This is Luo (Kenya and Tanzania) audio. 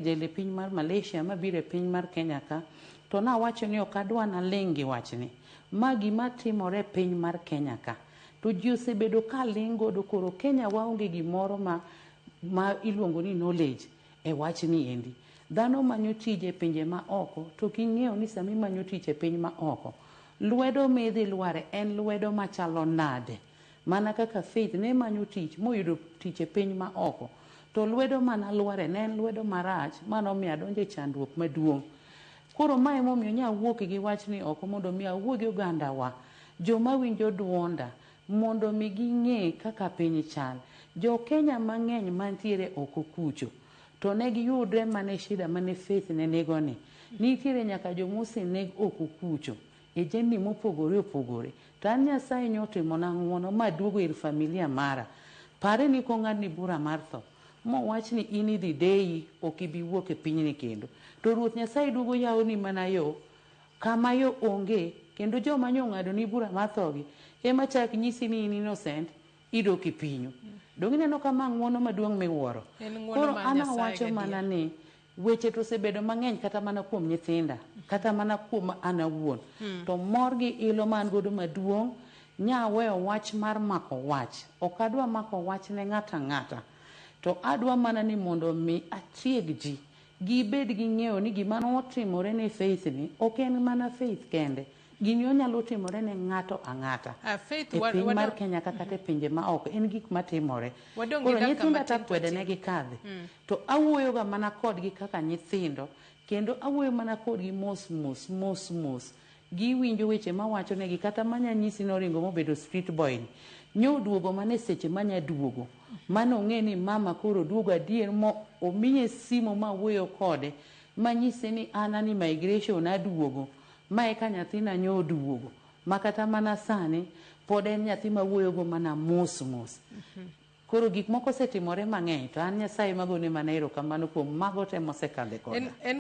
jele piny mar Malaysia mabire piny mar Kenya ka to nawacho ni ok adwa naling gi wachni ma gima timore piny mar Kenya ka to ji osebedo ka lingo do koro Kenya waonge gimoro ma iluongo ni knowledge e wachni endi. Dhano manyo tije pinje ma oko to king'eyo ni sami manyo tije piny ma oko lwedo midhi lware en lwedo machalo nade mana kaka Faith ne manyo tich moyudo tije piny ma oko to lwedo mana lware ne en lwedo marach manomiyo adonje chandruok maduong'. Koro mae momiyo nya wuok gi wachni oko mondo mi awuogi oganda wa joma winjo duonda mondo mi ging'e kaka piny chal. Jo Kenya mang'eny mantiere oko kucho to ne giyudre mane shida mane Faith ne negoni. Nitiere nyaka jomosi neg oko kucho e jeni mopogore opogore. To an Nyasaye nyotimo na ng'uono maduogo ir familia mara. Pare ni kong'adni bura mar tho mo wach ni in idhi deyi ok ibi wuok e pinyni kendo. To Ruoth Nyasaye duogo yawoni mana yo kama yo onge kendo joma nyong'ado ni bura mar tho gi ema chak nyisi ni in innocent idok e pinyu. Dong ineno kama ng'uono maduong' miwuoro. Koro ana wacho mana ni weche to osebedo mang'eny kata mana kuom nyithinda kata mana kuom an awuon to mor gi ilo man godo maduong' nya weyo wach mar mako wach. Ok adwa mako wach ne ng'ata ng'ata to adwa mana ni mondo mi atieg ji gibed gi ng'eyo ni gima notimore ne Faith ni ok en mana Faith kende. Gini onyalo timore ne ng'ato ang'ata e piny mar Kenya kata e pinje ma oko en gik matimore. Koro nyithinda takwede ne gi kadhi to awuoyo ga mana kodgi kaka nyithindo kendo awuoyo mana kodgi mos giwinjo weche mawacho negi kata manya nyisi noringo mobedo street boy nyo duogo mane seche manya duogo mano ng'e ni mama koro duogo adier mo omiye simo mawuoyo kode manyise ni ana ni migration aduogo mae ka nyathina nyo duogo makata mana sani pod en nyathi mawuoyo go mana mos. Koro gik moko setimore mang'eny to an Nyasaye magone mana erokamano kuom mago te mosekadhe koda.